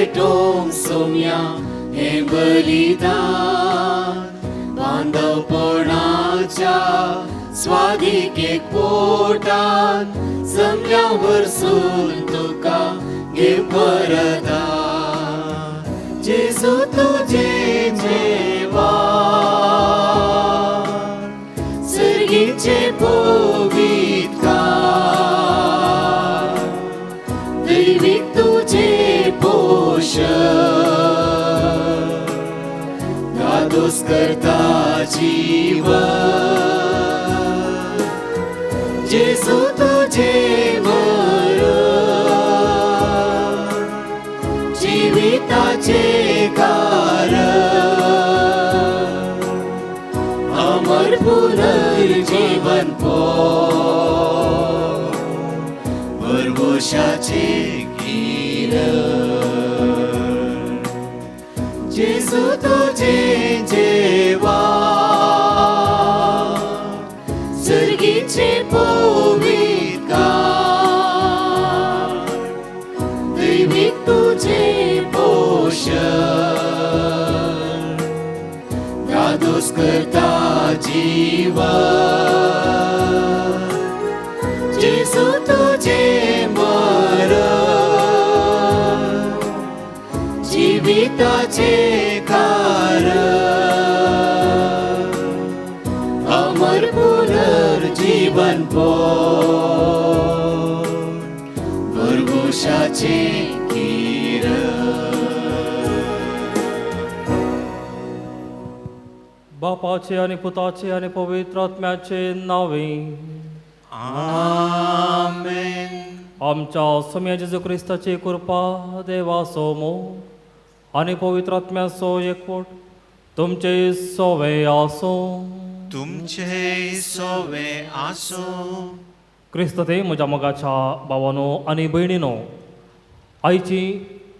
पेटोवंक सोम्या हे बलिदान बांधवपणाच्या स्वादीक एक पोटान जमल्या वरसून तुका घे परदान जेजू तुझे जेवण सर्गीचे पवित्रकार दैविक तुझे पोषण गादोस करता जीवन जेजू तुझे मरण जिविताचे कारण अमर पुनर्जीवन परवशाचे किरण जेजू तुझे जेवण सर्गीचे पवित्रकार दैविक तुझे पोषण गादोस करता जीवन जेजू तुझे मरण जिविताचे कारण अमर पुनर्जीवन परवशाचे बापाचे आणि पुताचे आणि पवित्र आत्म्याचे नावे आमेन. आमच्या सम्या जेजू ख्रिस्ताची कृपा देवासो मोग आणि पवित्र आत्म्याचो एकवट तुमचे सोवे आसो. तुमचे सोवे आसो. क्रिस्त ते म्हज्या मोगाच्या भावानो आनी भयणीनो, आयची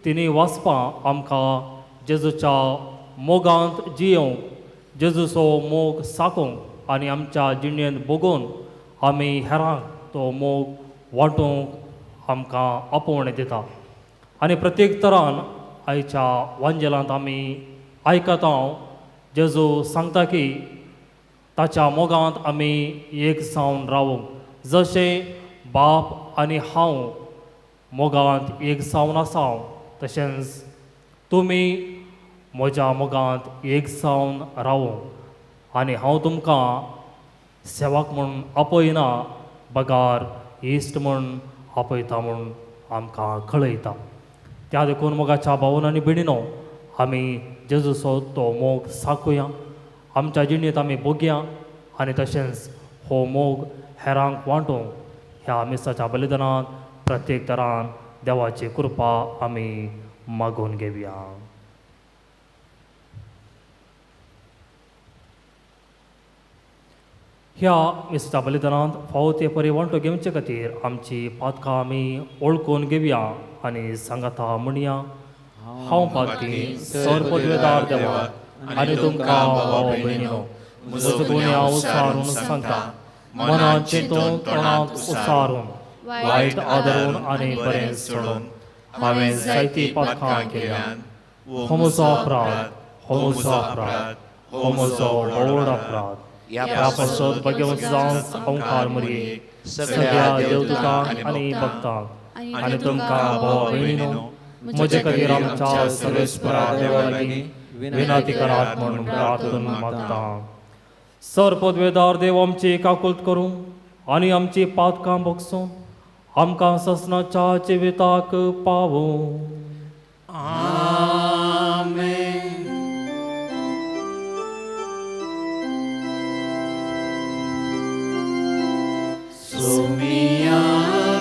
तिनी वाचपां आमकां जेजूच्या मोगांत जियोंक जेजूचो मोग साकोंक आनी आमच्या जिणेंत भोगोवन आमी हेरांक तो मोग वांटूंक आमकां आपोवणें दिता. आनी प्रत्येक तरान आयच्या वांजेलांत आमी आयकता जेजू सांगता की ताच्या मोगांत आमी एक जावन रावूंक, जशें बाप आनी हांव मोगांत एक जावन आसा तशेंच तुमी म्हज्या मोगांत एक जावन रावूंक. आनी हांव तुमकां सेवाक म्हूण आपयना, बगार इश्ट म्हूण आपयता म्हूण आमकां कळयता. त्या देखून मोगाच्या भावन आनी भयणीनो, आमी जेजूचो तो मोग साकुया, आमच्या जिणेंत आमी भोगया आनी तशेंच हो मोग हेरांक वांटूंक ह्या मिसाच्या बलिदानांत प्रत्येक तरान देवाची कृपा आमी मागून घेवया. ह्या मिसाच्या बलिदानांत फावो ते परी वांटो घेवचे खातीर आमची पातकां आमी ओळखून घेवया आनी सांगाता म्हणया. हांव पातकी सर्वपदवेदार देवा आनी तुमकां भाव भयणीनो, म्हजो गुन्यांव उसारून सांगता, मनांत चिंतून तोंडांत उसारून वायट आदरून आनी बरें सोडून हांवें जायतीं पातकां केल्यान हो म्हजो अपराध, हो म्हजो अपराध, हो म्हजो व्हड अपराध. ह्या पासत बगेवंच जावन ओंकार मरये सगळ्या देवदूतांक आनी भक्तांक आनी तुमकां भाव भयणीनो, म्हजे खातीर आमच्या सर्वेस्परा देवा लागीं विनंती करात म्हूण प्रार्थना मागता. सर्वपदवेदार देव आमची काकुळट करूं आनी आमची पातकां भोगसूं आमकां ससनाच्या जिविताक पावूं. आमेन. सोमिया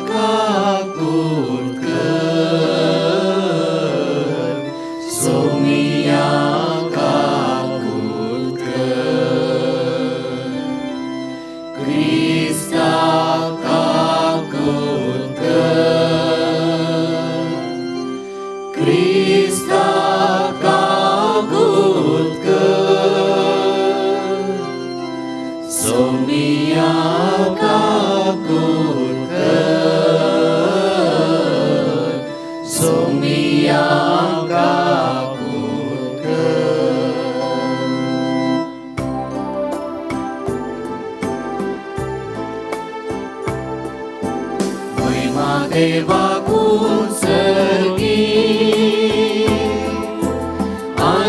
काकुळट कर, सोमिया काकुळट कर, क्रिस्ता काकुळट कर, क्रिस्ता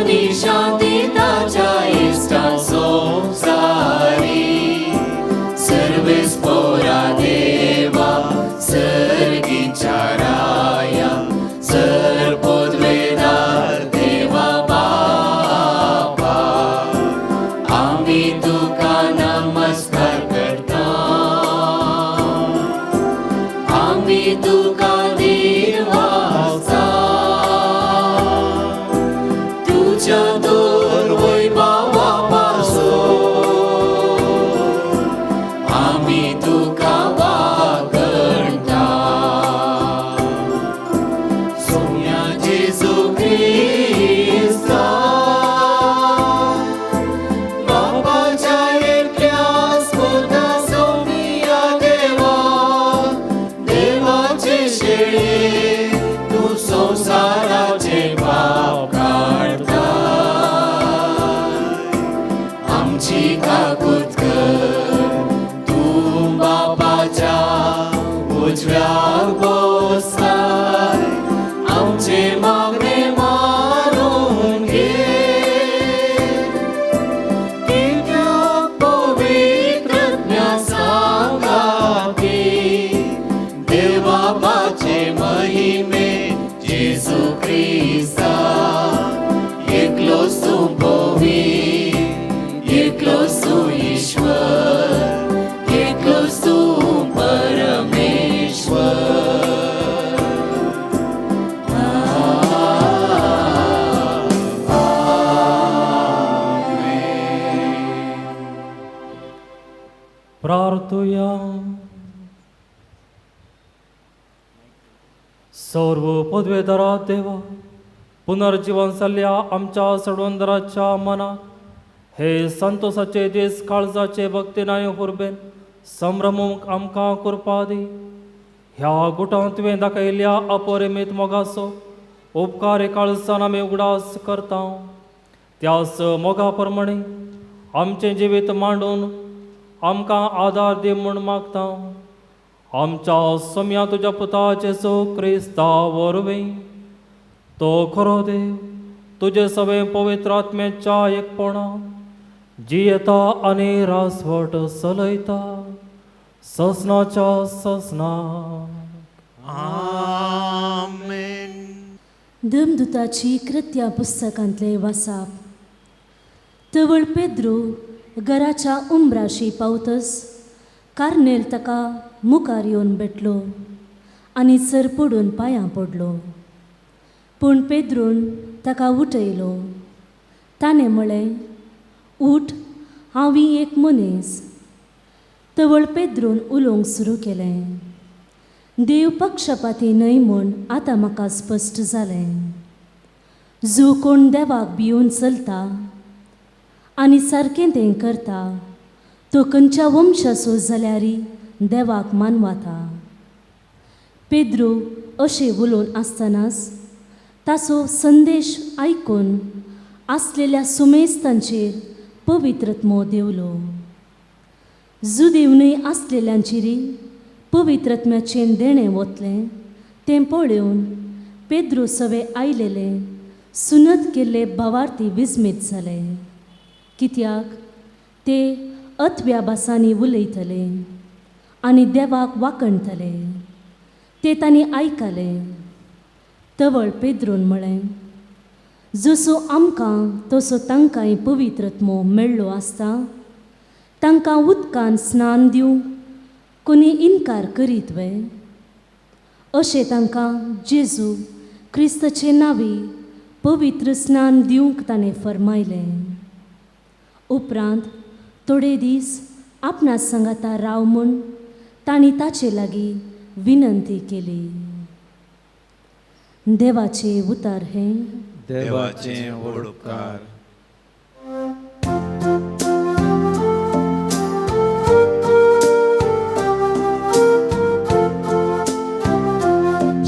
आनी शांती ताच्या इष्टा संसारी सर्वेस पोरा देवा सर्गीच्या राया सर पोदवेदार देवा बापा आम्ही तुका नमस्कार करता आम्ही तुका देवाचा तुझ्या दोर वैभवापासून आम्ही तुका वागणता सोम्या जेजू ख्रिस्ता बापाच्या एकट्या स्फुरता सोमिया देवा देवाचे शेळे तू संसाराचे पाप काढता आमची काकूत कर तू बापाच्या उजव्या बसलाय आमचे मागणे मारून घे दिव्य पवित्रज्ञ सांगाती देवाचे महिमे जेजू ख्रिस्ता एकलो संभवी एकलो ईश्वर एकलो परमेश्वर प्रार्थूया. सर्व पदवेदारा देवा पुनर्जीवन जाल्ल्या आमच्या सडवंदराच्या मनात हे संतोषाचे दीस काळजाचे भक्तीनाय हुरबेन संभ्रमूंक आमकां करपा दी. ह्या गुटांत तुवें दाखयल्ल्या अपरिमीत मोगाचो उपकार काळजान आमी उगडास करता. त्याच मोगा प्रमाणे आमचें जिवीत मांडून आमकां आदार दी म्हूण मागता. आमच्या सोम्या तुज्या पुता जेजू क्रिस्ता वरवीं तो खरो देव तुजे सगळे पवित्र आत्म्याच्या एकपणान जियेता आनी रासवट चलयता ससनाच्या ससना. आमेन. देवदूताची कृत्या पुस्तकांतले वाचप. तवळ पेद्रू घराच्या उंबराशी पावतस कार्नेल ताका मुखार येवन भेटलो आनी सर पडून पांयां पडलो. पूण पेद्रून ताका उठयलो. ताणें म्हळें, उठ, हांव एक मनीस. तवळ पेद्रून उलोवंक सुरू केलें. देव पक्षपाती न्हय म्हूण आतां म्हाका स्पश्ट जालें. जो कोण देवाक भिवन चलता आनी सारकें तें करता तो खंयच्या वंशाचो जाल्यारय देवाक मानवाता. पेद्रू अशें उलोवन आसतनाच ताचो संदेश आयकून आसलेल्या सुमेस्तांचेर पवित्रत्मो देवलो. जुदेवनय आसलेल्यांचेरय पवित्रत्म्याचें देणें वतलें तें पळोवन पेद्रू सवे आयलेले सुनत केल्ले भावार्थी विस्मीत जाले. कित्याक ते अथव्या भासांनी उलयतले आनी देवाक वाकणतले ते तांणी आयकलें. तवळ पेद्रून म्हळें, जसो आमकां तसो तांकांय पवित्रत्मो मेळ्ळो आसता तांकां उदकान स्नान दिवंक कोणी इन्कार करीत वे? अशें तांकां जेजू क्रिस्ताचे नांवी पवित्र स्नान दिवंक ताणें फरमायलें. उपरांत थोडे दीस आपणास सांगाता राव म्हूण तांणी ताचे लागीं विनंती केली. देवाचे उतार हे. देवाचे उपकार.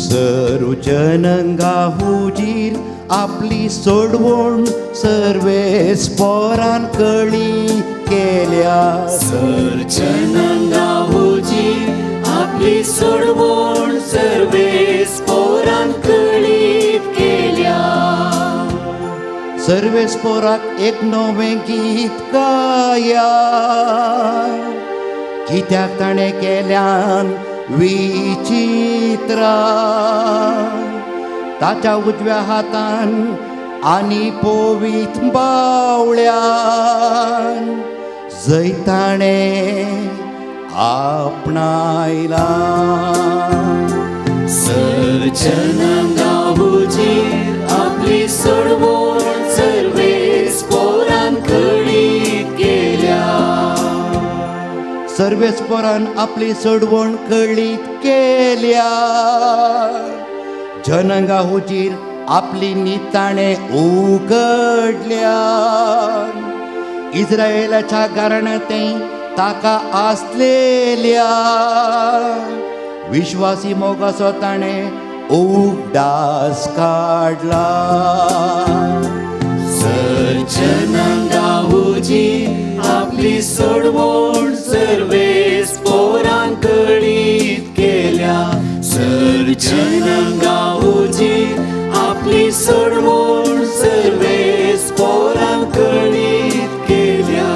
सर्व जनंगा हुजीर आपली सोडवण सर्वेस पोरान कळी केल्या. सर्जनंगा हुजी आपली सोडवण सर्वेस पोरान कळीत केल्या. सर्वेस पोराक एक नवें गीत गाया, कित्याक ताणें केल्यान विचित्रा. ताच्या उजव्या हातान आनी पोवीत बावळ्यान जंय ताणें आपणायला. सर्जनांगा हुजीर आपली सोडवण सर्वेस पोरान कळीत केल्या. सर्वेस पोरान आपली सोडवण कळीत केल्या. जनांगा हुजीर आपली निताणे उगडल्या. इस्रायेलाच्या गाराणतें ताका आसलेल्या विश्वासी मोगाचो ताणें उगडास काडला. सर्जनांगा हुजीर आपली सोडवण सर्वेस पोरान कळीत केल्या. सर्जनांगा हुजीर आपली सोडवण सर्वेस पोरान कळीत केल्या.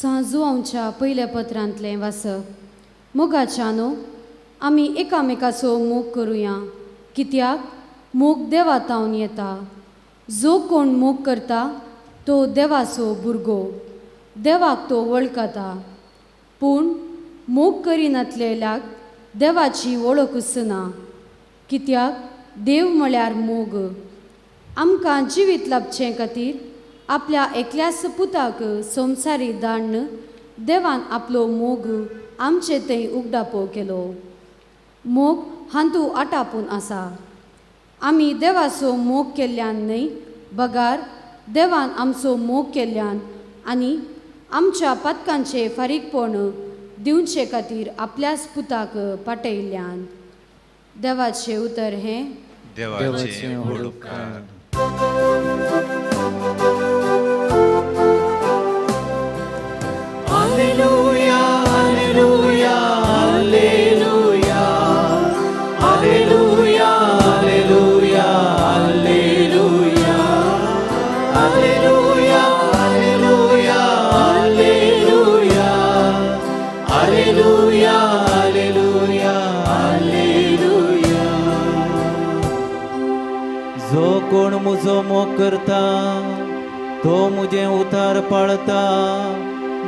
सांजू आमच्या पयल्या पत्रांतलें वाचप. मोगाच्यानो आमी एकामेकाचो मोग करुया, कित्याक मोग देवातावन येता. जो कोण मोग करता तो देवाचो भुरगो, देवाक तो वळखता. पूण मोग करिनासलेल्याक देवाची वळखूच ना, कित्याक देव म्हळ्यार मोग. आमकां जिवीत लाभचे खातीर आपल्या एकल्याच पुताक संवसारी धाडन देवान आपलो मोग आमचे थंय उगडापो केलो. मोग हांतू आटापून आसा. आमी देवाचो मोग केल्ल्यान न्हय, बगार देवान आमचो मोग केल्ल्यान आनी आमच्या पातकांचे फारीकपण दिवचे खातीर आपल्याच पुताक पाठयल्ल्यान. देवाचें उतर हें. देवाचे व्हड उपकार. Alleluia, alleluia, alleluia. Alleluia, alleluia, alleluia. Alleluia, alleluia, alleluia. Alleluia, alleluia, alleluia. जो कोण म्हजो मोग करता तो म्हजें उतार पाळता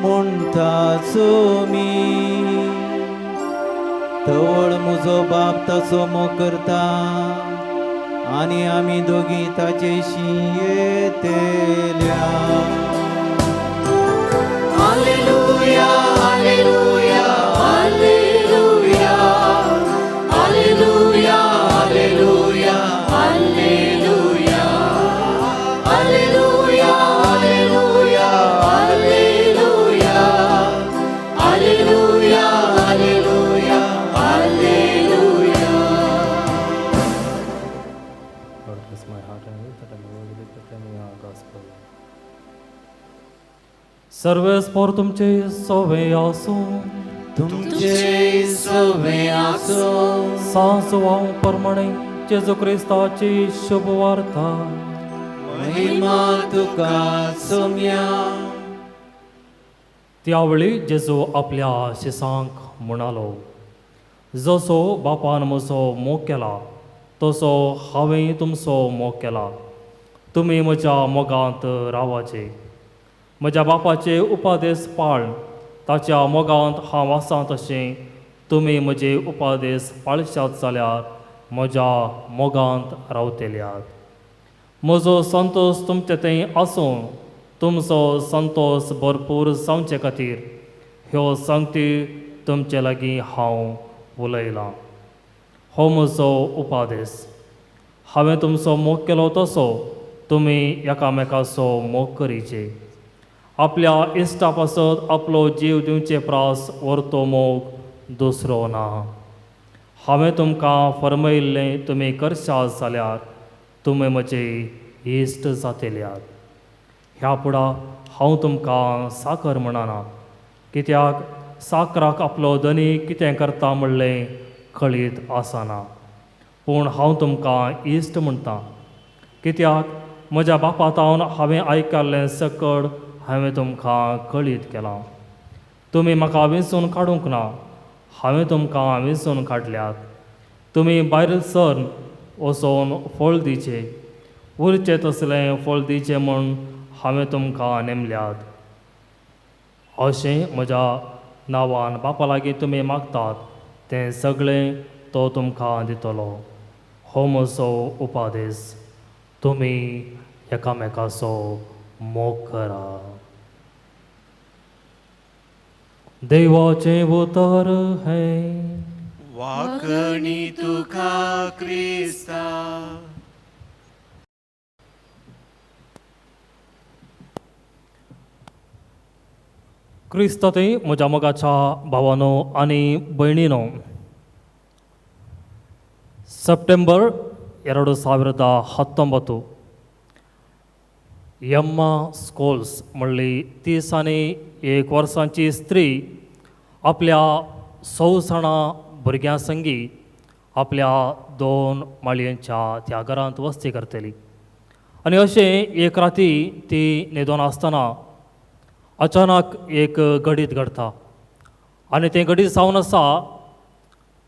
म्हणटाचो मी. तवळ म्हजो बाप ताचो मोग करता आनी आमी दोगी ताचेशी येतेल्या. Alleluia, alleluia, alleluia. Alleluia, alleluia, alleluia. Alleluia, alleluia, alleluia. Alleluia, alleluia, alleluia. Lord, bless my heart and will that I may worthy proclaim your gospel. Sarves पोर तुमचे सोवे आसूं. तुमचे सवे आसो. सांजवां परमणे जेजू क्रिस्ताची शुभ वार्ता. महिमा तुका सोम्या. त्यावेळी जेजू आपल्या शिसांक म्हणालो, जसो बापान म्हजो मोग केला तसो हांवें तुमचो मोग केला. तुमी म्हज्या मोगांत रावाचे. म्हज्या बापाचे उपादेश पाळ. ताच्या मोगांत हांव आसां तशें तुमी म्हजे उपादेश पाळशात जाल्यार म्हज्या मोगांत रावतल्यात. म्हजो संतोष तुमचे थंय आसूं तुमचो संतोष भरपूर जावचे खातीर ह्यो सांगती तुमचे लागीं हांव उलयलां. हो म्हजो उपादेश. हांवें तुमचो मोग केलो तसो तुमी एकामेकाचो मोग करीचे. आपल्या इश्टा पासत आपलो जीव दिवचे प्रास व्हरतो मोग दुसरो ना. हांवें तुमकां फरमयल्लें तुमी करशात जाल्यार तुमी म्हजे इश्ट जातल्यात. ह्या फुडा हांव तुमकां साकर म्हणना, कित्याक साकराक आपलो धनी कितें करता म्हणलें कळीत आसना. पूण हांव तुमकां इश्ट म्हणटा, कित्याक म्हज्या बापातावन हांवें आयकल्लें सकड हांवें तुमकां कळीत केलां. तुमी म्हाका वेंचून काडूंक ना, हांवें तुमकां वेंचून काडल्यात. तुमी भायर सर वचोन फळ दिचे, उरचें तसलें फळ दिचें म्हूण हांवें तुमकां नेमल्यात. अशें म्हज्या नांवान बापा लागीं तुमी मागतात तें सगळें तो तुमकां दितलो. हो म्हजो उपादेश, तुमी एकामेकाचो मोग करा. देवाचें उतर हें वाकणी तुका क्रिस्ता. क्रिस्त ते म्हज्या मोगाच्या भावानो आनी भयणीनो, ಸೆಪ್ಟೆಂಬರ್ 2019 यम्मा स्कोल्स म्हणली 31 वर्सांची स्त्री आपल्या 16 भुरग्यां संगी आपल्या 2 माळयेंच्या त्या घरांत वस्ती करतली. आनी अशें एक राती ती न्हिदोन आसतना अचानक एक घडीत घडता आनी तें घडीत जावन आसा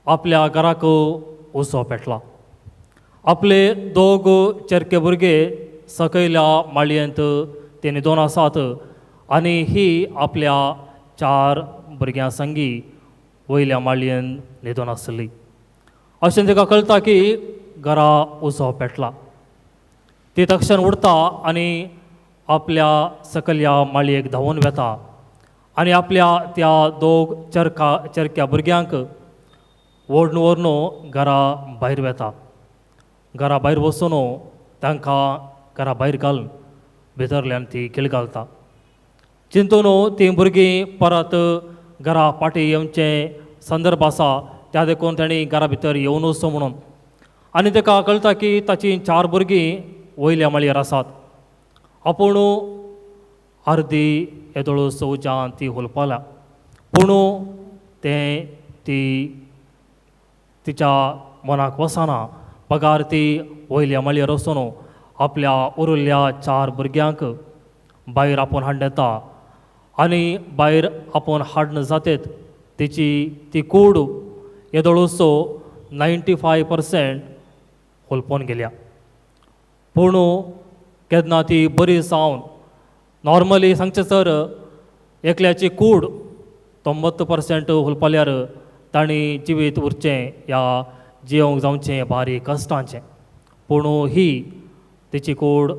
आपल्या घराक उसो पेटला. आपले 2 चेरके भुरगे सकयल्या माळयेंत ते न्हिदोन आसात आनी ही आपल्या 4 भुरग्यां संगी वयल्या माळयेन न्हिदोन आसली. अशें तिका कळटा की घरा उसो पेटला. ती तक्षण उठता आनी आपल्या सकयल्या माळयेक धांवून वेता आनी आपल्या त्या 2 चेरक्या भुरग्यांक ओडून घरा भायर वेता. घरा भायर वचून तांकां घरा भायर घालून भितरल्यान ती खिळ घालता. चिंतून ती भुरगीं परत घरा पाटी येवचें संदर्भ आसा त्या देखून तांणी घरा भितर येवन वचो म्हणून. आनी ताका कळटा की ताची 4 भुरगीं वयल्या माळयेर आसात. आपूण अर्दी येदोळूस उज्यान ती हुलपल्या, पूण ती तिच्या मनाक वचना. पगार ती वयल्या माळयेर वचून आपल्या उरिल्ल्या 4 भुरग्यांक भायर आपूण हाडून येता आनी भायर आपूण हाडून जातेत तिची ती कूड येदोळूस 95% हुलपून गेल्या. पूण केन्ना ती बरी जावन नॉर्मली सांगचें तर एकल्याची कूड 90% हुलपल्यार तांणी जिवीत उरचें या जियोंक जावचें भारी कश्टाचें. पूण ही तिची कूड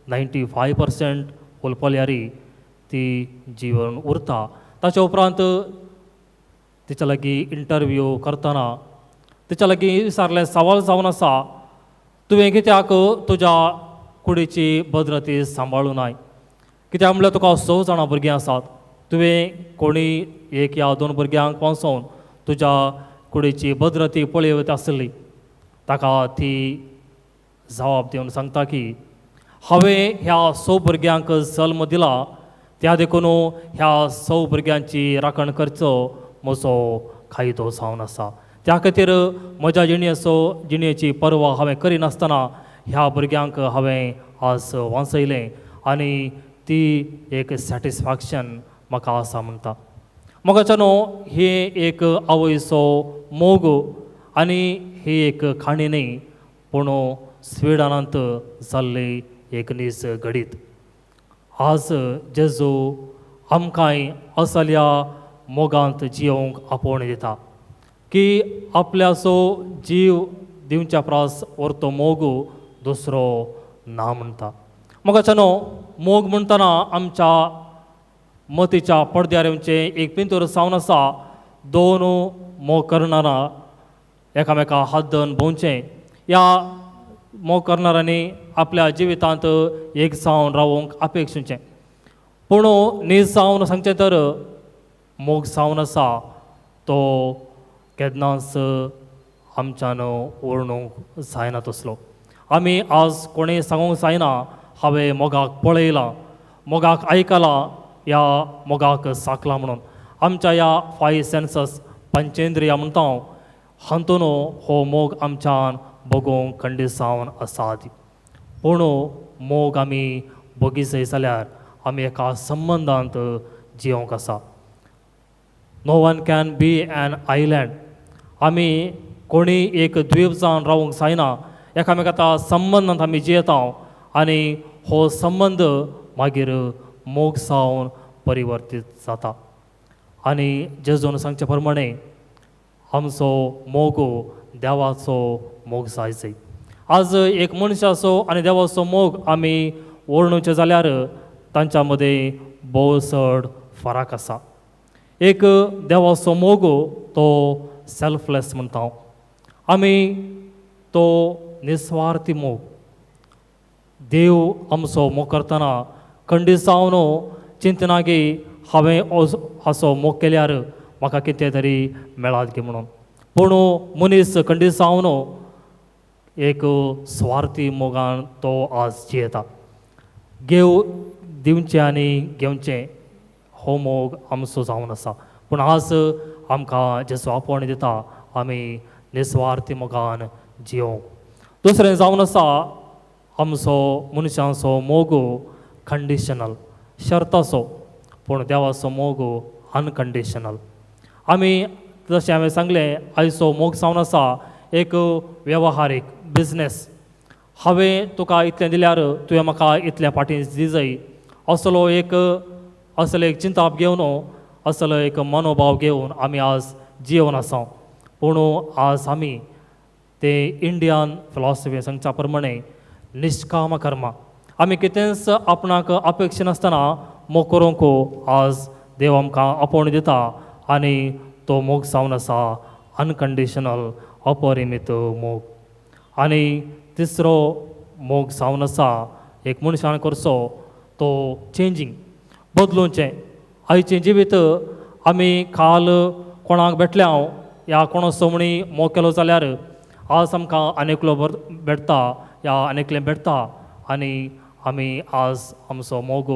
95% हुलपल्यारी ती जिवन उरता. ताच्या उपरांत तिच्या लागीं इंटरव्यू करतना तिच्या लागीं विचारलें सवाल जावन आसा, तुवें कित्याक तुज्या कुडीची भद्रती सांबाळूं नाय? कित्याक म्हणल्यार तुका 6 जाणां भुरगीं आसात, तुवें कोणी 1 या 2 भुरग्यांक वाचोवन तुज्या कुडीची भद्रती पळयत आसली. ताका ती जबाब दिवन सांगता की हांवें ह्या 6 भुरग्यांक जल्म दिला, त्या देखून ह्या 6 भुरग्यांची राखण करचो म्हजो कायदो जावन आसा. त्या खातीर म्हज्या जिणेची परवा हांवें करिनासतना ह्या भुरग्यांक हांवें आज वाचयलें आनी ती एक सॅटिस्फॅक्शन म्हाका आसा म्हणटा. मोगाच्यानो ही एक आवयचो मोग आनी ही एक खाणी न्ही, पूण स्विडनांत जाल्ली एक नीज घडीत. आज जेजू आमकांय असल्या मोगांत जियोंक आपोवण दिता की आपल्याचो जीव दिवच्या प्रास व्हरतो मोग दुसरो ना म्हणटा. मोगाच्यानो मोग म्हणटना आमच्या मतीच्या पडद्यार येवचें एक पिंतूर जावन आसा. 2 मोग करणारा एकामेका हात धरून भोंवचें. ह्या मोग करणाऱ्यांनी आपल्या जिवितांत एक जावन रावूंक अपेक्षिचें. पूण नीज जावन सांगचें तर मोग जावन आसा तो केन्नाच आमच्यान ओळणूंक जायना तसलो. आमी आज कोणें सांगूंक जायना हांवें मोगाक पळयलां, मोगाक आयकलां, ह्या मोगाक साकलां म्हणून. आमच्या ह्या 5 सेन्सस पंचेंद्रिया म्हणटा हातून हो मोग आमच्यान बघूंक खंडीत सावन आसात पूण मोग आमी बगीचय जाल्यार आमी एका संबंदांत जिवंक आसा. No one can be an island. आमी कोणी एक द्वीप जावन रावूंक जायना. एकामेकांच्या संबंदांत आमी जियेता आनी हो संबंद मागीर मोग जावन परिवर्तीत जाता. आनी जेजून सांगचे प्रमाणे आमचो मोग देवाचो मोग जायचो. आज एक मनशाचो आनी देवाचो मोग आमी वर्णुचे जाल्यार तांच्या मदें भोव चड फरक आसा. एक देवाचो मोग तो सेल्फलेस म्हणटा आमी, तो निस्वार्थी मोग. देव आमचो मोग करतना खंडीत जावन चिंतना की हांवें असो मोग केल्यार म्हाका कितें तरी मेळत गे म्हणून. पूण मनीस खंडीत जावन एक स्वार्थी मोगान तो आज जियेता. दिवचें आनी घेवचें हो मोग आमचो जावन आसा. पूण आज आमकां जेचो आपोवण दिता आमी निस्वार्थी मोगान जियोंक. दुसरें जावन आसा आमचो मनशांचो मोग कंडिशनल, शर्ताचो. पूण देवाचो मोग अनकंडिशनल. आमी जशें हांवें सांगलें आयचो मोग जावन आसा एक वेवहारीक बिजनेस. हांवें तुका इतलें दिल्यार तुवें म्हाका इतल्या पाटी दिजय असलो एक चिंताप घेवन असलो एक मनोभाव घेवन आमी आज जिवन आसा. पूण आज आमी ते इंडियन फिलॉसॉफी सांगच्या प्रमाणे निश्काम कर्म. आमी कितेंच आपणाक अपेक्षा नासतना मोग करूंक आज देव आमकां आपोवण दिता आनी तो मोग जावन आसा अनकंडिशनल, अपरिमीत मोग. आनी तिसरो मोग जावन आसा एक मनशान करचो तो चेंजींग, बदलूचें. आयचें जिवीत आमी काल कोणाक भेटल्या या कोणाचो म्हणी मोग केलो जाल्यार आज आमकां आनेकलो भेटता या आनेकलें भेटता आनी आमी आज आमचो मोग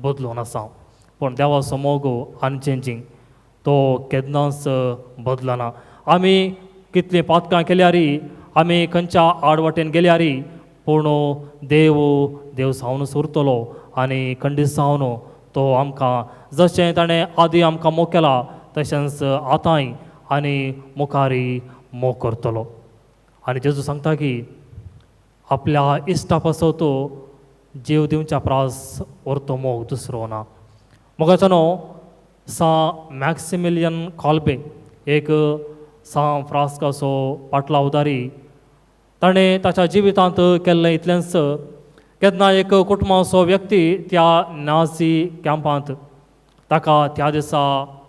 बदलून आसा. पूण देवाचो मोग अनचेंजींग, तो केन्नाच बदलना. आमी कितलीं पातकां केल्यारी, आमी खंयच्या आडवटेन गेल्यारी, पूण देव जावन उरतलो आनी खंडीत जावन तो आमकां जशें ताणें आदी आमकां मोग केला तशेंच आतांय आनी मुखारी मोग करतलो. आनी जेजू सांगता की आपल्या इश्टा पासत जीव दिवच्या प्रास व्हरतो मोग दुसरो ना. मोगाच्यानो मॅक्सिमिलियन कॉल्बे एक फ्रास्काचो पाटला उदारी. ताणें ताच्या जिवितांत केल्लें इतलेंच. केन्ना एक कुटुंबाचो व्यक्ती त्या नाझी कॅम्पांत ताका त्या दिसा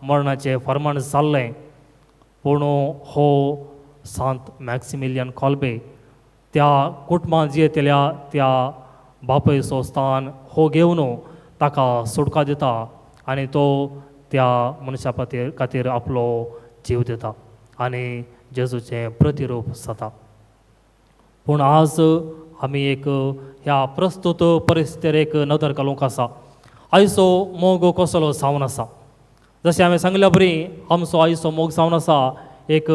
मरणाचें फर्माण जाल्लें. पूण हो सांत मॅक्सिमिलियन कॉल्बे त्या कुटुंबांत जियेतल्या त्या बापयचो स्थान हो घेवन ताका सुटका दिता आनी तो त्या मनशा खातीर आपलो जीव दिता आनी जेजूचें प्रतिरूप जाता. पूण आज आमी एक ह्या प्रस्तुत परिस्थितीर एक नदर घालूंक आसा. आयचो मोग कसलो जावन आसा. जशें हांवें सांगल्या बरी आमचो आयचो मोग जावन आसा एक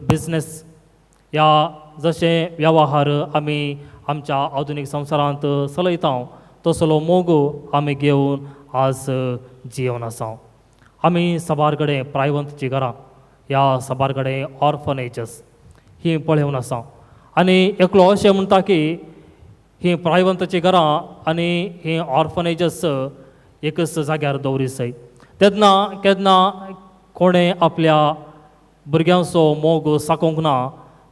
बिजनेस. ह्या जशें वेवहार आमी आमच्या आधुनीक संवसारांत चलयता तसलो मोग आमी घेवन आज जिवन आसा. आमी सबार कडेन प्रायवंतची घरां, ह्या सबार कडेन ऑर्फनेजस ही पळोवन आसा. आनी एकलो अशें म्हणटा की ही प्रायवंतची घरां आनी ही ऑर्फनेजस एकच जाग्यार दवरिसय. तेन्ना केन्ना कोणें आपल्या भुरग्यांचो मोग साकोंक ना,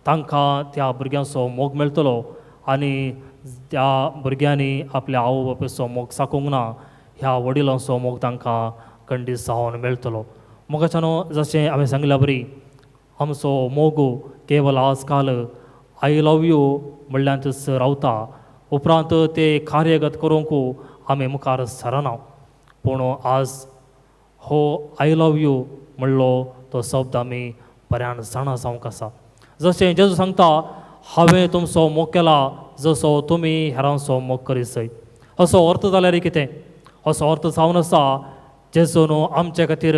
तांकां त्या भुरग्यांचो मोग मेळटलो आनी त्या भुरग्यांनी आपल्या आवय बापायचो मोग साकोंक ना, ह्या वडिलांचो मोग तांकां खंडीत जावन मेळटलो. मोगाच्यानो जशें हांवें सांगल्या बरी आमचो मोग केवल आजकाल आय लव यू म्हणल्यारच रावता, उपरांत ते कार्यगत करूंक आमी मुखार सरना. पूण आज हो आय लव यू म्हणलो तो शब्द आमी बऱ्यान जाणा जावंक आसा. जशें जेजू सांगता हांवें तुमचो मोग केला जसो तुमी हेरांचो मोग करीसय. असो अर्थ जाल्यार कितें? असो अर्थ जावन आसा जेजून आमचे खातीर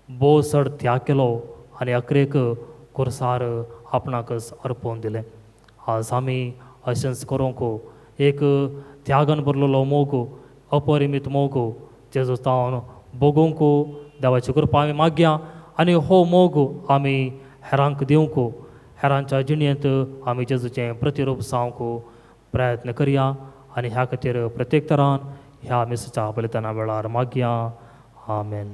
भोव चड त्याग केलो आनी अकरेक खुर्सार आपणाकच अर्पोवन दिलें. आज आमी अशेंच करूंक एक त्यागान भरलेलो मोग, अपरिमीत मोग जेजो तावन बगूंक देवाची कृपा आमी मागया आनी हो मोग आमी हेरांक दिवंक, हेरांच्या जिणेंत आमी जेजूचें प्रतिरूप जावंक प्रयत्न करया आनी ह्या खातीर प्रत्येक तरान ह्या मिसाच्या बलिदाना वेळार मागया. आमेन.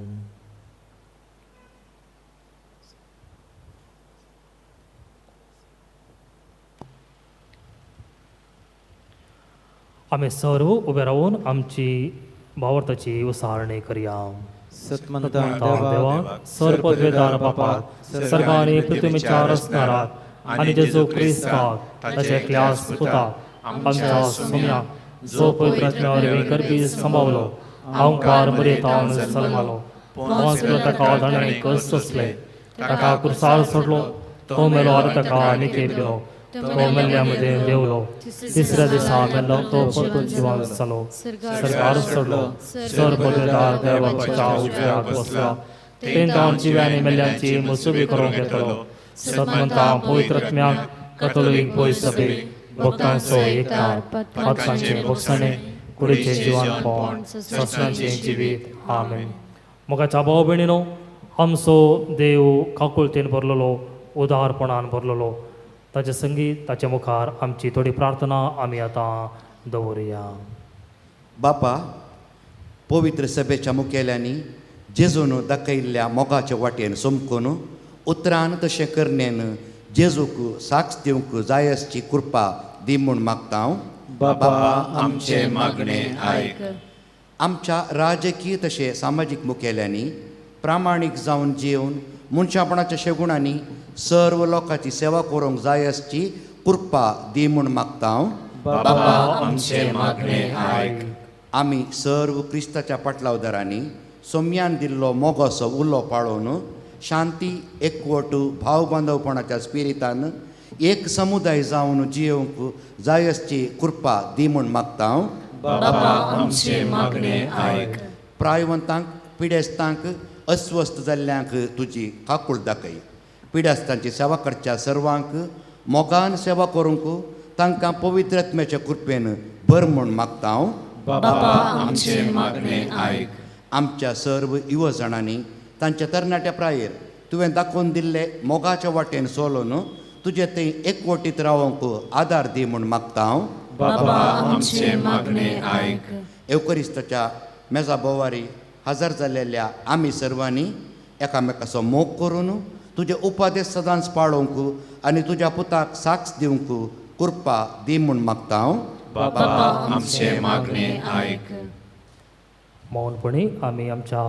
आमी सर्व उबे रावून आमची भावार्थाची उसारणी करया. सतमंता देवा सर्वपदवेदार बापा सर्ग आनी पृथ्वीच्या रचणारात आनी जेजू क्रिस्ताक ताचे एकल्यास पुताक आमच्या सुम्या जो पवित्र आत्म्यावर करपी संभावलो अहंकार मरेतावन सलमालो पोंच ताका दाणे कस सोंसले ताका कुर्सार सोडलो तो मेलो आनी ताका निके पिलो तो मेल्ल्यामध्ये देवलो तिसऱ्या दिसा मेल्लो तो परतून जिवंत जालो सरकार सोडलो सर्वपदवेदार देवाच्या उजव्याक बसला तें जावन जिव्यांनी मेल्ल्यांची मुसुबी करूंक येतलो सतमंता पवित्र आत्म्याक कॅथोलिक सभे भक्तांचो एकठांय पातकांचे भोगसणे कुडीचे जिवनपण ससनांचे जिवीत. आमेन. मोगाच्या भाव भयणीनो, आमचो देव काकुळतेन भरलेलो उदारपणान भरलेलो ताचे संगीत ताचे मुखार आमची थोडी प्रार्थना आमी आतां दवरुया. बापा, पवित्र सभेच्या मुखेल्यांनी जेजून दाखयल्ल्या मोगाच्या वाटेन सोमकून उतरान तशें करण्यान जेजूक साक्ष दिवंक जायसची कृपा दी म्हूण मागता हांव. बापा, आमचे मागणे आयक. आमच्या राजकीय तशें सामाजीक मुखेल्यांनी प्रामाणीक जावन जिवन मनशापणाच्या शेगुणांनी सर्व लोकांची सेवा करूंक जायसची कृपा दी म्हूण मागता हांव. बापा, आमचे मागणे आयक. आमी सर्व क्रिस्ताच्या पाटलावदारांनी सोम्यान दिल्लो मोगोसो उलो पाळोवन शांती एकवट भाव बांदवपणाच्या स्पिरितान एक समुदाय जावन जियोवंक जायसची कृपा दी म्हूण मागता हांव. बापा, आमचे मागणे आयक. प्रायवंतांक पिडेस्तांक अस्वस्थ जाल्ल्यांक तुजी काकूळ दाखय. पिडेस्तांची सेवा करच्या सर्वांक मोगान सेवा करूंक तांकां पवित्र आत्म्याच्या कृपेन भर म्हूण मागता हांव. बापा, आमचे मागणे आयक. आमच्या सर्व युवजणांनी तांच्या तरणाट्या प्रायेर तुवें दाखोवन दिल्ले मोगाच्या वाटेन सोलोवन तुजे थंय एकवटीत रावंक आदार दी म्हूण मागता हांव. बापा, आमचे मागणे आयक. एवकरिस्ताच्या मेजा बोवारी हजर जाल्ल्या आमी सर्वांनी एकामेकाचो मोग करून तुजे उपादेश सदांच पाळोवंक आनी तुज्या पुताक साक्ष दिवंक कृपा दी म्हूण मागता हांव. बापा, आमचे मागणे आयक. मौनपणी आमी आमच्या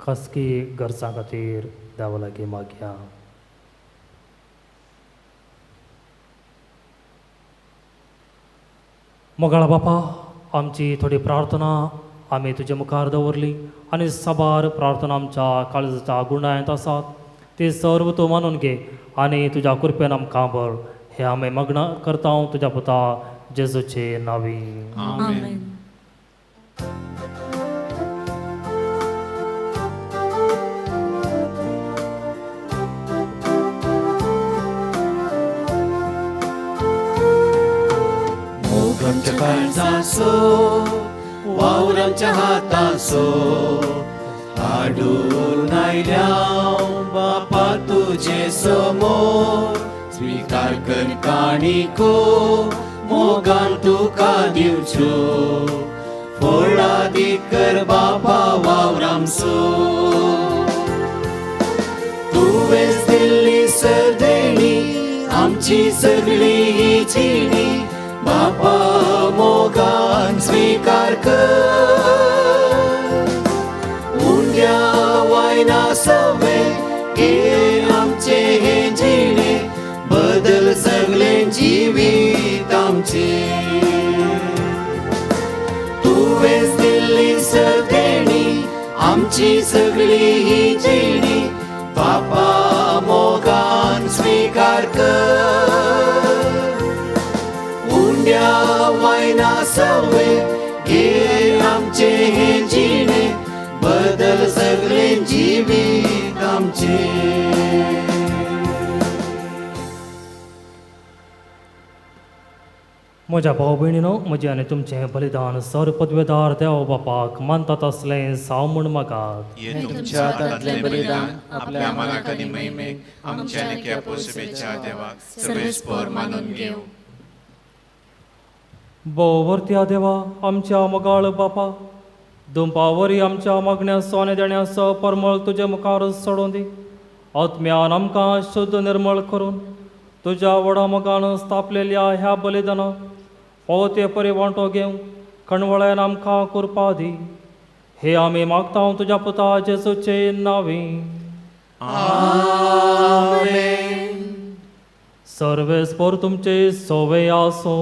खासगी गरजां खातीर देवा लागीं मागया. मोगाळा बापा, आमची थोडी प्रार्थना आमी तुजे मुखार दवरली आनी साबार प्रार्थना आमच्या काळजाच्या गुणायंत आसात ती सर्व तूं मानून घे आनी तुज्या कृपेन आमकां भर. हे आमी मागणां करता तुज्या पुता जेजूचे नांवी. आमेन. मोगांच्या काळजाचो वावरांच्या हाताचो हाडून आयल्या बापा तुजे समोर स्वीकार कर काणिको मोगान तुका दिवच्यो फळादी कर बापा वावरांचो. तुवेंच दिल्ली सरदेणी आमची सगळी ही जिणी बापा मोगान स्वीकार कर. उंड्या वायना सवे घे आमचे हे जिणे बदल सगळे जिवीत आमचे. तुवेंच दिल्ली सरदेणी आमची सगळी ही जिणी बापा मोगान स्वीकार कर. उंड्या वायना सवे घे आमचे हे जिणे बदल सगळे जिवीत आमचे. म्हज्या भाव भयणीनो, म्हजें आनी तुमचें बलिदान सर पदवेदार देव बापाक मानतात असलें साव म्हूण मागात. हे तुमच्या हातांतलें बलिदान आपल्या मनाक आनी महिमेक आमच्या नेक्या पोसपेच्या देवाक सर्वेस्पर मानून घेव. भोववर्त्या देवा, आमच्या मोगाळ बापा, दुंपावरी आमच्या मागण्या सोने देण्याचो परमळ तुजे मुखार सोडून दी. आत्म्यान आमकां शुद्ध निर्मळ करून तुज्या व्हडा मोगान स्थापलेल्या ह्या बलिदानाक पावते परी वांटो घेवंक कणवळ्यान आमकां कृपा दी. हे आमी मागता तुज्या पुता जेजूचे नांवी. सर्वेस्पर तुमचे सोवे आसो.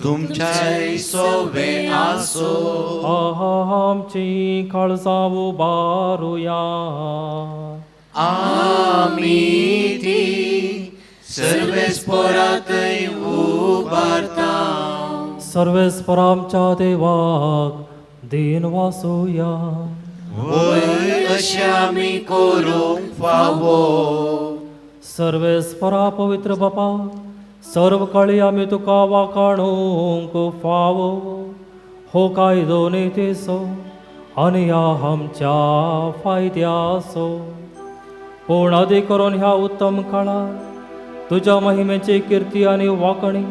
तुमच्या सोवे आसो. आमची काळजां उबारुया. आमी ती सर्वेस्परांतय उबारता. सर्वेस्पर आमच्या देवाक दिन वासुया. वय अशें आमी करूंक फावो. सर्वेस्परा पवित्र बापा, सर्व काळी आमी तुका वाखाणूंक फावो. हो कायदो नेतेसो आनी ह्या आमच्या फायद्याचो. पूण अधिक करून ह्या उत्तम काळार तुज्या महिमेची कीर्ती आनी वाखणी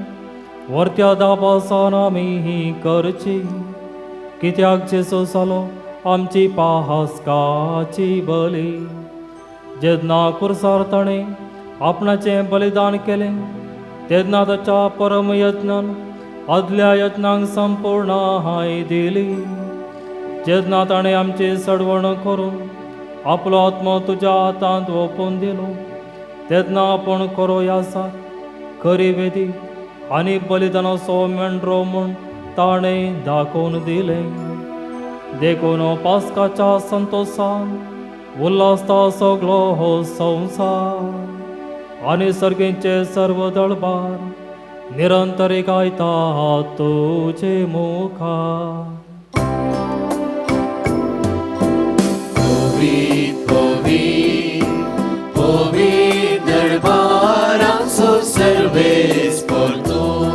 वर्त्या दाबासान आमी ही करची. कित्याक जेजू जालो आमची पाहासकाची बली. जेन्ना कुर्सार ताणें आपणाचें बलिदान केलें तेन्ना ताच्या परम यत्नान आदल्या यत्नांक संपूर्णाय दिली. जेन्ना ताणें आमची सडवण करून आपलो आत्मो तुज्या हातांत ओपून दिलो तेन्ना आपूण खरो यासाक खरी वेदी आनी बलिदानाचो मेंढरो म्हूण ताणें दाखोवन दिलें. देखून पास्काच्या संतोशान उल्हासता सगळो हो संवसार आनी सर्गेचे सर्व दळबार निरंतरी गायता तुजे मुखार. पवित्र दरबाराचो सर्वेस्पर तूं.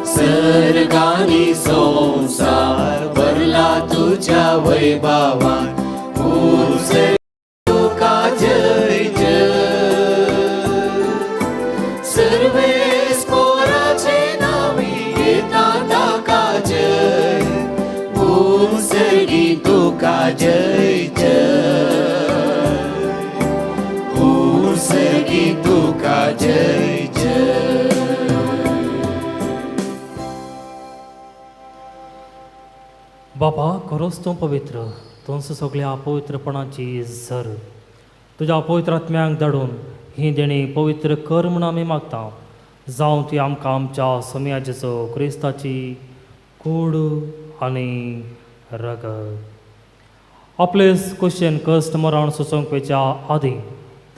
सर्गानी संसार भरला तुज्या वैभवान. तुका जय जय. सर्वेस्पराचे नावी येता ताका जय. सर्गी तुका जय जय. सर्गी तुका जय जय. बापा, खरोच तूं पवित्र. तूंच सगळ्या पवित्रपणाची झर. तुज्या पवित्र आत्म्यांक धाडून ही देणी पवित्र कर म्हूण आमी मागता. जावं ती आमकां आमच्या समेयाचेचो क्रिस्ताची कूड आनी रगत. आपले कुशेन कश्ट मरण सोंसोंक वेच्या आदीं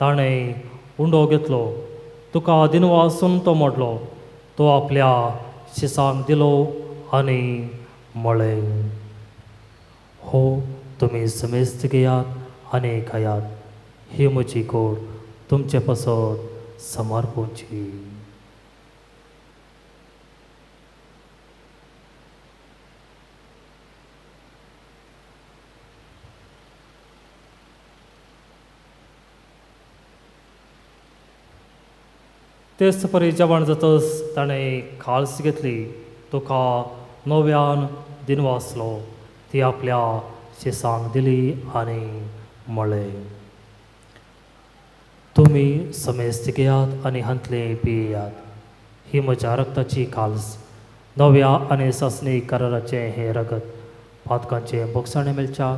ताणें उंडो घेतलो. तुका दिनवासून तो मोडलो. तो आपल्या शिसांक दिलो आनी म्हळें, हो तुमी समेस्त घेयात आनी खायात. ही म्हजी कूड तुमचे पासत समर्पूची. तेच परी जेवण जातच ताणें खालस घेतली. तुका नव्यान दिनवासलो. ती आपल्या शिसांक दिली आनी म्हळें, तुमी समेस्त घेयात आनी हंतले पियेयात. ही म्हज्या रक्ताची खालस, नव्या आनी ससनी कराराचें हें रगत पातकांचें बोगसाणें मेलच्या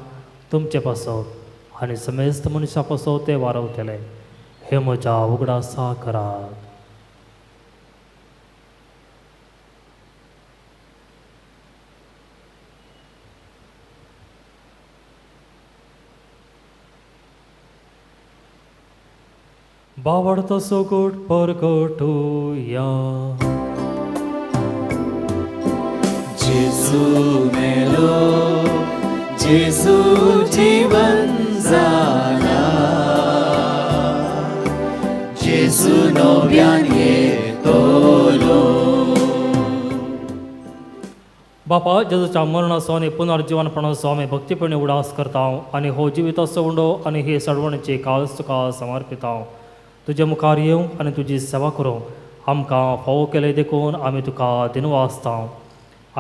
तुमचे पासत आनी समेस्त मनशा पासत तें वारवतलें. हे म्हज्या उगडासा करात. बावडतो सोगोट परगटुया. जेजू मेलो, जेजू जीवन जाला. जेजू नव्यान येतलो. बापा जेजूच्या मरणाचो आनी पुनर्जीवनपणाचो आमी भक्तीपणी उडास करता आनी हो जिविताचो उंडो आनी ही सडवणीची काळज तुका समर्पिता. तुजे मुखार येवंक आनी तुजी सेवा करूंक आमकां फावो केले देखून आमी तुका दिनवासता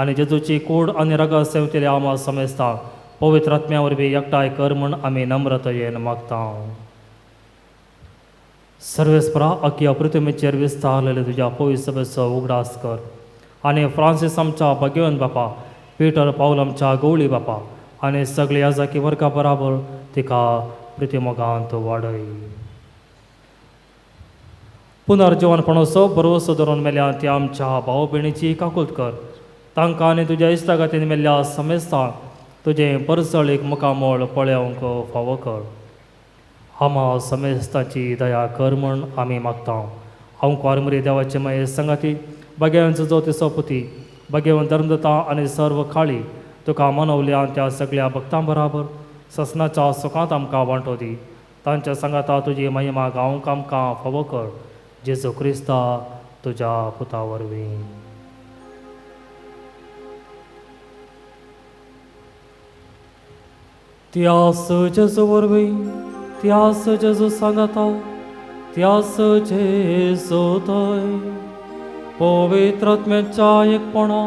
आनी जेजूची कूड आनी रगत सेवतेले आमा समेजता पवित्र आत्म्या वरवीं एकठांय कर म्हूण आमी नम्रतायेन मागता. सर्वेस्परा अख्खी अप्रतिमेचेर विस्तारलेले तुज्या पवित्र सभेचो उगडास कर आनी फ्रांसीस आमच्या भगवंत बापा, पीटर पाऊल आमच्या गवळी बापा आनी सगळे याजाकी वर्गा बराबर तिका प्रितीमोगांत वाडय. पुनर्जीवनपणाचो भरवसो धरून मेल्या त्या आमच्या भाव भयणीची काकुळट कर. तांकां आनी तुज्या इश्टागतीन मेल्ल्या समेस्तांक तुजें परसळीक मुखामोळ पळोवंक फावो कर. आमा समेस्ताची दया कर म्हूण आमी मागता. हांव कोरमरी देवाचे माये संगाती भगवंत जोतीचो पुती भगवंत धर्मदत्ता आनी सर्व खाळी तुका मनवल्या त्या सगळ्या भक्तां बराबर ससनाच्या सुखांत आमकां वांटो दी. तांच्या संगाता तुजी महिमा गावंक आमकां फावो कर. जेजू क्रिस्ता तुज्या पुता वरवीं. त्यास जेजू वरवीं, त्यास जेजू सांगाता, त्यास जेजू थंय पवित्र आत्म्याच्या एकपणा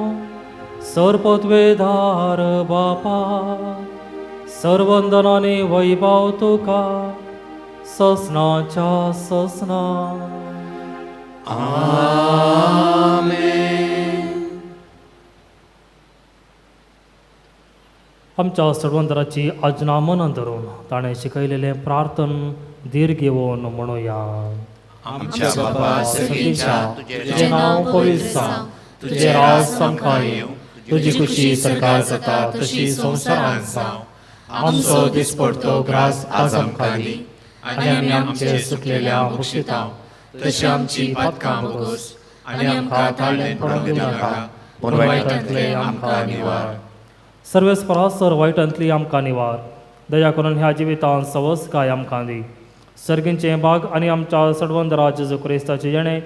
सर्पद्वेधार बापा सर्वंदनाने वैभव तुका ससनाच्या ससना. आमच्या सर्वंतराची आज्ञा मनांत धरून ताणें शिकयलेलें प्रार्थन धीर घेवन म्हणुया. आमच्या बाबा सगळींच्या तुझे नाव पवित्र जावं, तुझे राज आमकां येवं, तुजी खुशी सरकार जाता तशी संवसारांत जावं. आमचो दिसपडटो ग्रास आज आमकां दी आनी आमी आमचे सुटलेल्या मुक्षितांव तशी आमची पातकां बोगोस आनी आमकां ताळ्ळें पडूंक दिनाका पूण वायटांतले आमकां निवार. सर्वेस्परा सर वायटांतली आमकां निवार. दया करून ह्या जिवितांत सवस काय आमकां दी. सर्गींचे भाग आनी आमच्या सडवंदरा जेजू क्रिस्ताचे येणे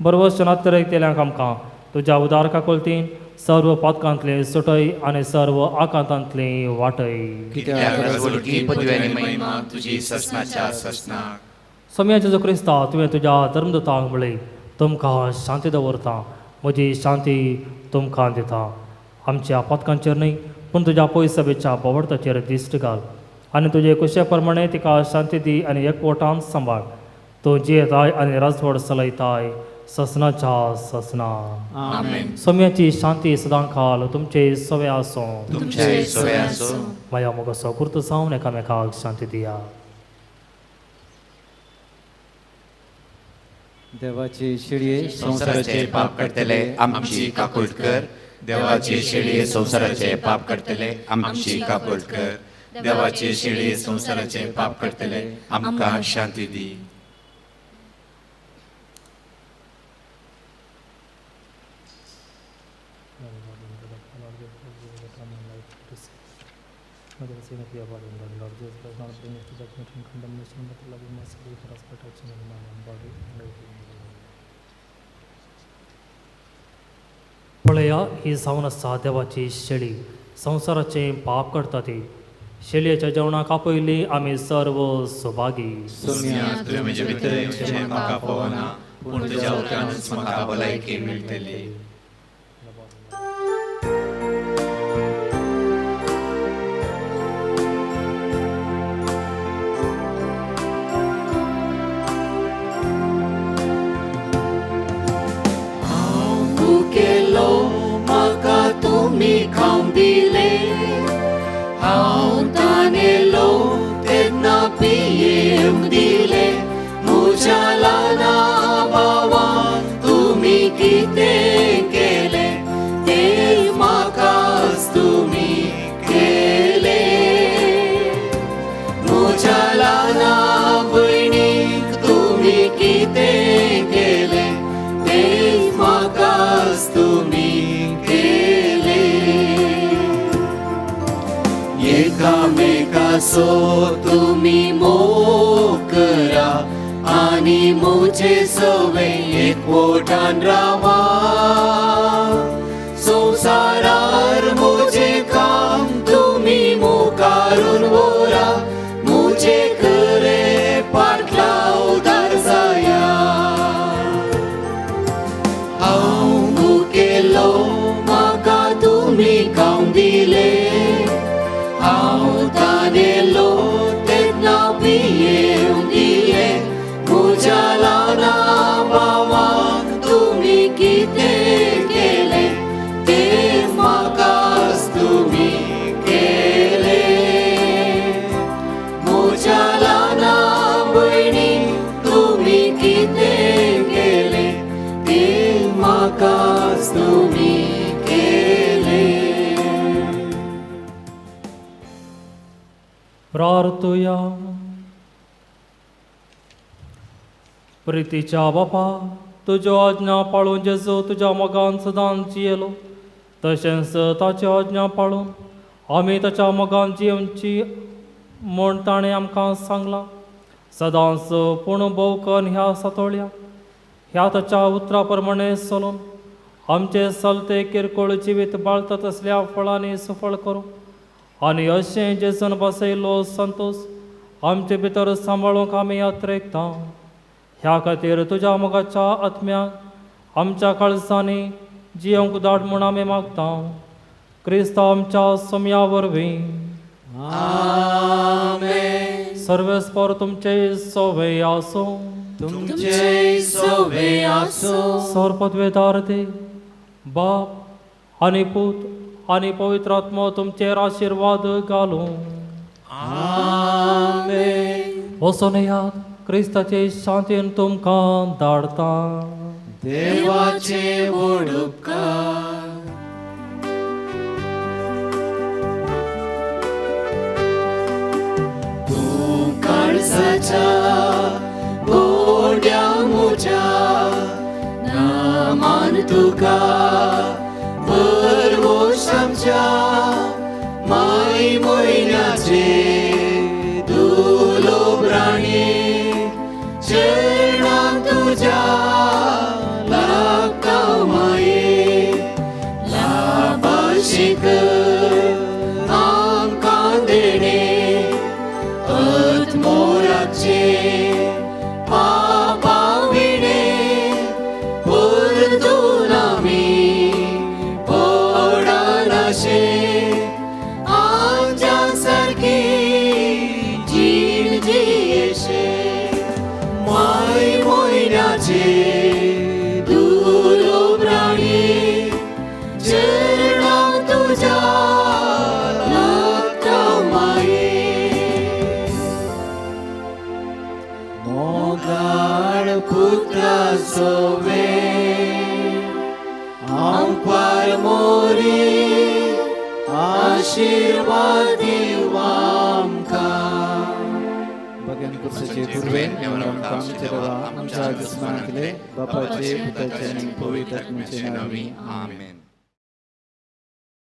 बरवशन तेल्यांक आमकां तुज्या उदार काकुळतीन सर्व पातकांतले सुटय आनी सर्व आकांतांतली वाटय. कित्याक रजवणुकी पदव्यानी महिमा तुजी ससनाच्या ससनाक. सोम्या जेजू क्रिस्ता तुवें तुज्या धर्मदूतांक म्हळें तुमकां शांती दवरता, म्हजी शांती तुमकां दिता. आमच्या पातकांचेर न्हय पूण तुज्या पयस सभेच्या बोवार्थाचेर दिश्ट घाल आनी तुजे कुशे प्रमाणे तिका शांती दी आनी एकवटान सांबाळ. तूं जियेताय आनी राजवड चलयताय ससनाच्या ससना. आमेन. सोम्याची शांती सदां काल तुमचे सवे आसूं. तुमचे सवे आसूं. माया मोगाचो कुर्त जावन एकामेकाक शांती दिया. देवाची शिडये संसाराचे पाप काडटले आमची काकुळट कर. देवाची शिडी संसाराचे पाप काडटले आमची काकुळट कर. देवाची शिडी संसाराचे पाप काडटले आमकां शांती दी. पळया ही जावन आसा देवाची शेळी संसाराचे पाप करता ती. शेळयेच्या जेवणाक आपयली आमी सर्व सुभागी. सोम्या तुवें म्हजे भितर येवचें म्हाका पवना पूण तुज्या उतरानूच म्हाका भलायकी मेळटली. केलो म्हाका तुमी खावंक दिले. हांव तानेलो तेन्ना पियेवंक दिले. म्हज्या ल्हाना भावाक तुमी कितें केले तें म्हाकाच तुमी केले. म्हज्या ल्हाना भयणीक तुमी कितें केले तें म्हाकाच तुमी केले. एकामेकाचो तुमी मोग करा आनी म्हजे सवे एकवटान रावा. संवसारार प्रार्थुया. प्रितीच्या बापा, तुज्यो आज्ञा पाळून जेजू तुज्या मोगान सदांच जियेलो, तशेंच ताची आज्ञा पाळून आमी ताच्या मोगान जियोवची म्हूण ताणें आमकां सांगलां. सदांच पूण भोवकन ह्या सातोळ्या ह्या ताच्या उतरा प्रमाणे चलून आमचे चलते किरकोळ जिवीत बाळता तसल्या फळांनी सुफळ करूं आनी अशें जेजून बसयलो संतोष आमचे भितर सांबाळूंक आमी यात्रेकता. ह्या खातीर तुज्या मोगाच्या आत्म्याक आमच्या काळजांनी जियोंक धाड म्हूण आमी मागता. क्रिस्त आमच्या सोम्या वरवीं. सर्वेस्पर तुमचे सोवे आसो. तुमचे सोवे आसो. सर्वपदवेदार देव बाप आनी पूत आनी पवित्र आत्मो तुमचेर आशिर्वाद घालूं. वचून येयात, क्रिस्ताचे शांतीन तुमकां धाडता. देवाचे व्हड उपकार. तूं काळजाच्या गोड्या म्हज्या नामान तुका परवोश आमच्या माय मोयण्याचे दुलोब राणी चरणां तुज्या लागता माये लाभाशीक आमकां देणे अतमोराचे पापा विणे परतून आमी पडनाशे आमच्या सारकी जीण जियेशे माय मोयण्याचे दुलोब राणी चरणां तुज्या लागता माये मोगाळ पुत्रा सोवे आमकां मोरी आशीर्वाद दिव आमकां. भगवान कुर्सीचे पूर्वेन आमच्या आमच्या आस्मानातले बापाचे पुताचे आणि पवित्र आत्म्याचे नावे. आमेन.